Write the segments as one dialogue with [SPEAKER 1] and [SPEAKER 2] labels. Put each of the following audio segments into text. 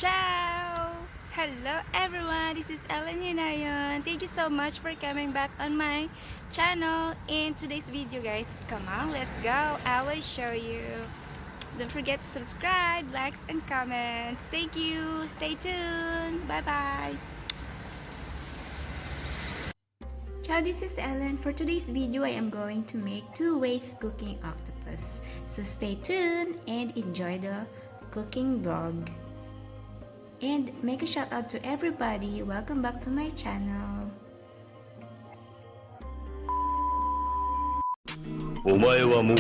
[SPEAKER 1] Ciao! Hello everyone, this is Ellen Hinayon. Thank you so much for coming back on my channel. In today's video guys, come on, let's go. I will show you. Don't forget to subscribe, likes, and comments. Thank you. Stay tuned. Bye-bye. Ciao, this is Ellen. For today's video, I am going to make 2 ways cooking octopus. So stay tuned and enjoy the cooking vlog. And make a shout out to everybody. Welcome back to my channel.
[SPEAKER 2] お前はもう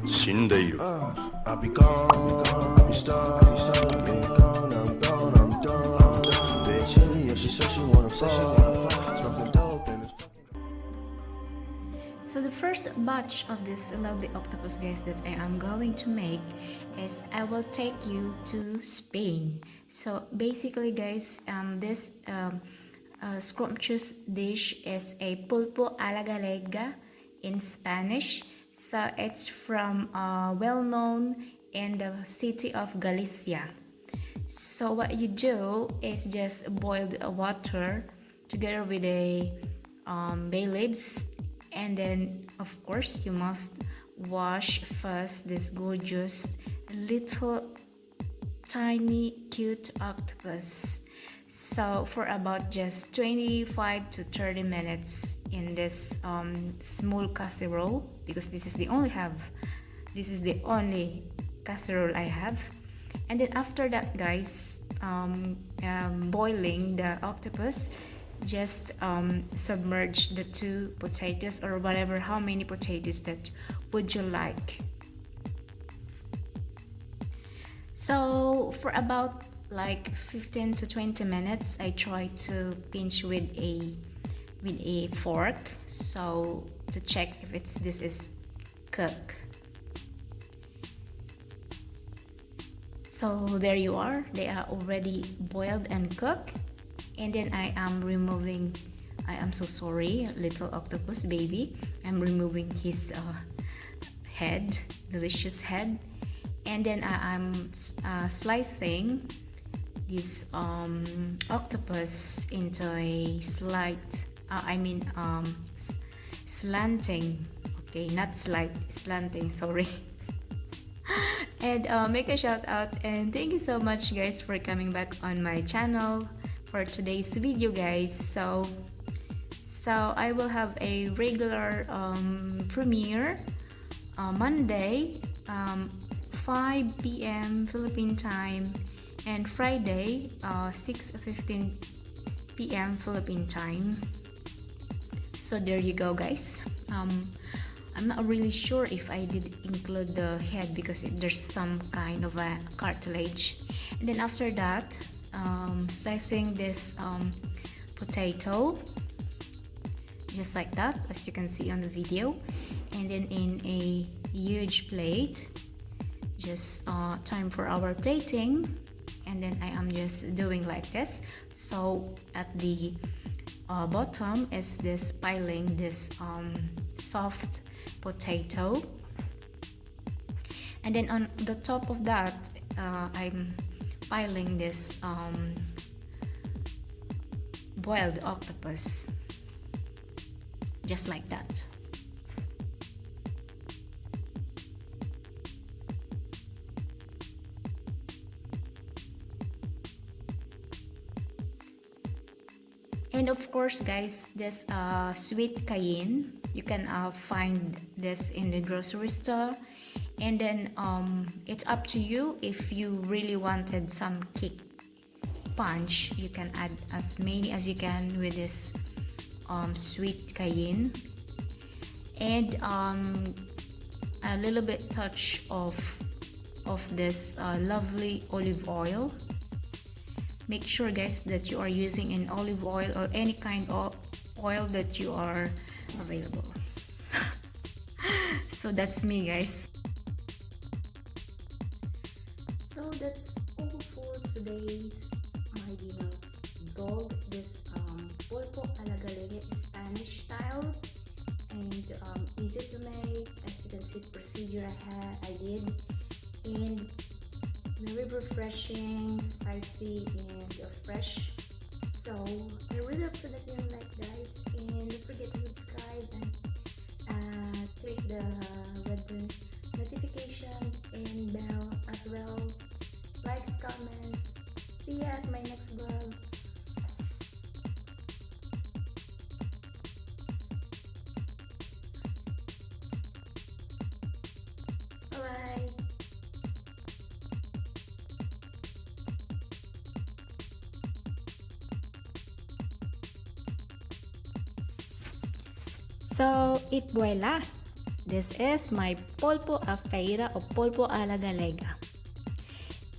[SPEAKER 2] 死んでいる。
[SPEAKER 3] I'll be gone, I'll be stuck, be gone, I'm done. Bitch, yeah, she said she wanna fuck, smoking dope and it's
[SPEAKER 1] So the first batch of this lovely octopus guys that I am going to make is I will take you to Spain. So basically guys, this scrumptious dish is a pulpo a la galega in Spanish. So it's from well-known in the city of Galicia. So what you do is just boil the water together with a bay leaves, and then of course you must wash first this gorgeous little tiny cute octopus. So for about just 25 to 30 minutes in this small casserole, because this is the only casserole I have. And then after that guys, boiling the octopus, just submerge the 2 potatoes or whatever, how many potatoes that would you like. So for about like 15 to 20 minutes I try to pinch with a fork, so to check if this is cooked. So there you are, they are already boiled and cooked. And then I am so sorry, little octopus baby, I'm removing his head, delicious head. And then I'm slicing this octopus into a slanting, okay, not slanting, sorry. And make a shout out and thank you so much guys for coming back on my channel for today's video guys. So I will have a regular premiere Monday 5 p.m. Philippine time, and Friday 6:15 p.m. Philippine time. So there you go guys. I'm not really sure if I did include the head because there's some kind of a cartilage. And then after that, slicing this potato just like that, as you can see on the video, and then in a huge plate, just time for our plating. And then I am just doing like this. So at the bottom is this piling this soft potato, and then on the top of that I'm piling this boiled octopus just like that. And of course guys, this sweet cayenne, you can find this in the grocery store. And then it's up to you, if you really wanted some kick punch, you can add as many as you can with this sweet cayenne. And a little bit touch of this lovely olive oil. Make sure guys that you are using an olive oil or any kind of oil that you are available. So that's me guys. So that's all for today's my dinner vlog. This pulpo a la galega Spanish style, and easy to make. As you can see, the procedure I did, and really refreshing, spicy, and fresh. So I really hope so that you like, guys, and don't forget to subscribe and click the red notification and bell as well. Likes, comments. See ya at my next vlog. Bye. So, it voila! This is my polpo a feira or polpo a la galega.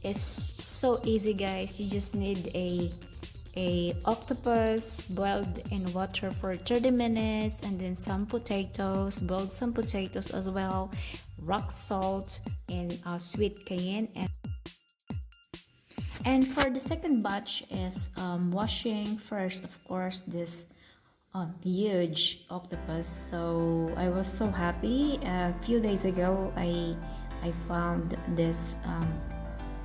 [SPEAKER 1] It's so easy, guys. You just need a octopus boiled in water for 30 minutes, and then some potatoes, boiled some potatoes as well, rock salt, and sweet cayenne. And for the second batch is washing first, of course, this huge octopus. So I was so happy. A few days ago, I found this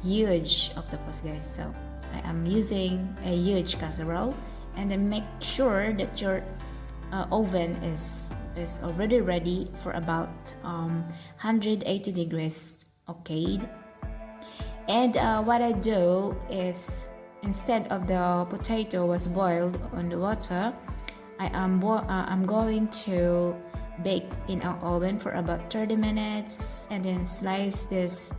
[SPEAKER 1] huge octopus, guys. So I am using a huge casserole, and then make sure that your oven is already ready for about 180 degrees. Okay. And what I do is, instead of the potato was boiled on the water, I'm going to bake in our oven for about 30 minutes, and then slice this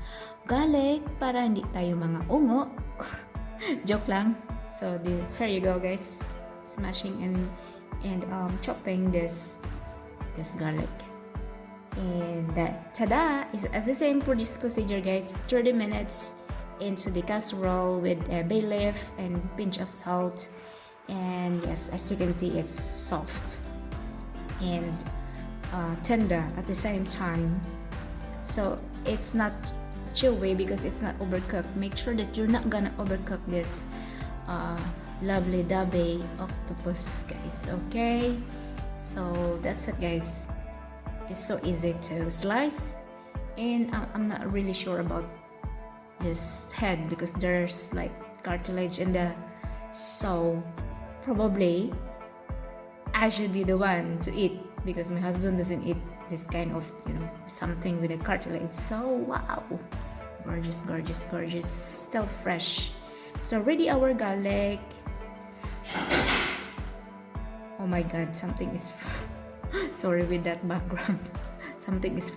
[SPEAKER 1] garlic para hindi tayo mga ungo. Joke lang. So here you go, guys, smashing and chopping this garlic. And that, tada, is as the same for this procedure, guys. 30 minutes into the casserole with a bay leaf and pinch of salt. And yes, as you can see, it's soft and tender at the same time. So it's not chewy because it's not overcooked. Make sure that you're not gonna overcook this lovely dabe octopus, guys. Okay, so that's it, guys. It's so easy to slice, and I'm not really sure about this head because there's like cartilage in the, so probably I should be the one to eat because my husband doesn't eat this kind of, something with a cartilage. So wow, gorgeous, gorgeous, gorgeous, still fresh. So ready our garlic. Oh my god, something is sorry with that background. Something is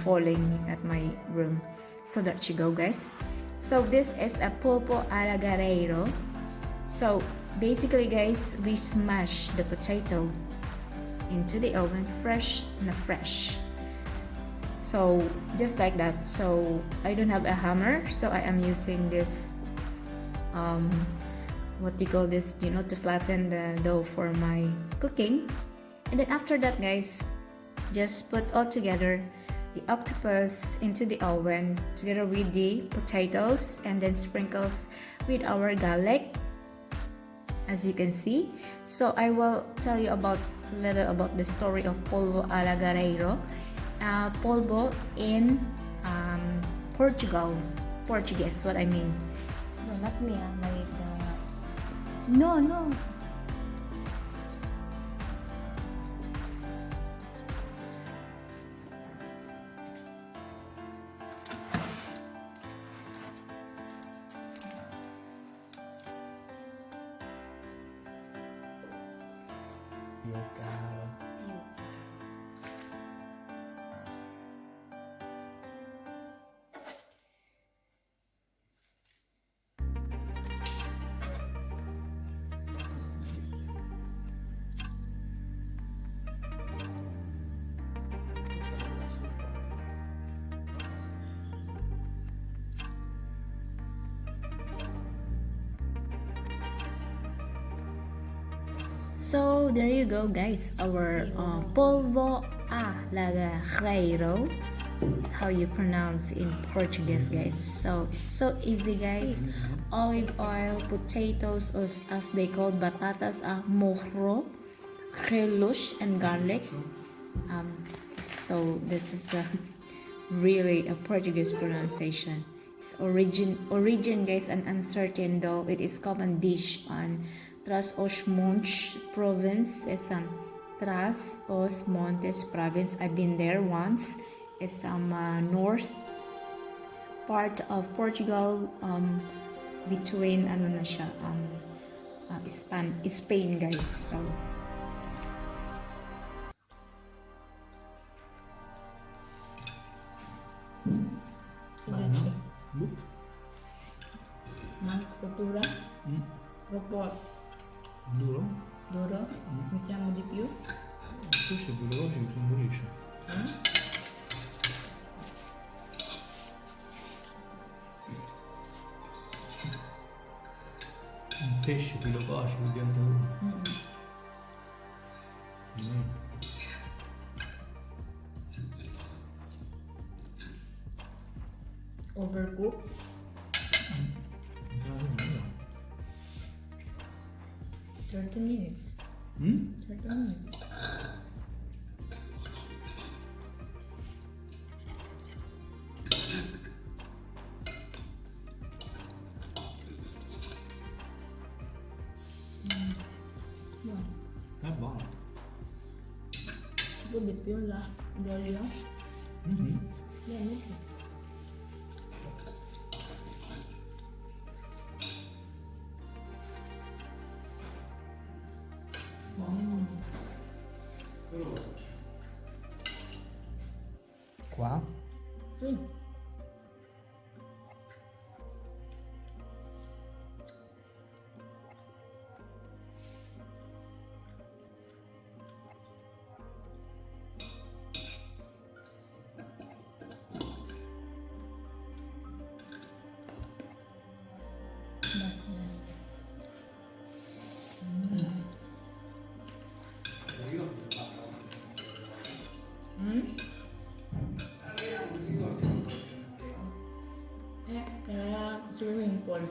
[SPEAKER 1] falling at my room. So there you go, guys. So this is a polpo a la guerrero. So basically, guys, we smash the potato into the oven, fresh. So just like that. So I don't have a hammer, so I am using this what do you call this, to flatten the dough for my cooking. And then after that, guys, just put all together the octopus into the oven together with the potatoes, and then sprinkles with our garlic, as you can see. So I will tell you a little about the story of polvo a la guerrero. Polvo in Portuguese, what I mean. No, not me, no. So there you go, guys, our polvo a la guerrero. That's how you pronounce in Portuguese, guys. So it's so easy, guys. Olive oil, potatoes, as they call batatas, morro, relush, and garlic. So this is really a Portuguese pronunciation. Its origin guys, and uncertain, though it is common dish on Trás-os-Montes province. It's Trás-os-Montes province. I've been there once. It's north part of Portugal, between ano na siya, Spain guys. So
[SPEAKER 4] Cultura, propor
[SPEAKER 5] Duro?
[SPEAKER 4] duro, mettiamo di più.
[SPEAKER 5] Questo è quello che si ingolisce. Un pesce che lo baci, diventa uno.
[SPEAKER 4] Overcook. 30 minutes. 30 minutes.
[SPEAKER 5] È buono.
[SPEAKER 4] Un po' di più là, d'olio. Bene.
[SPEAKER 5] Qua?
[SPEAKER 4] Sì. Basta. Kaya swimming pool.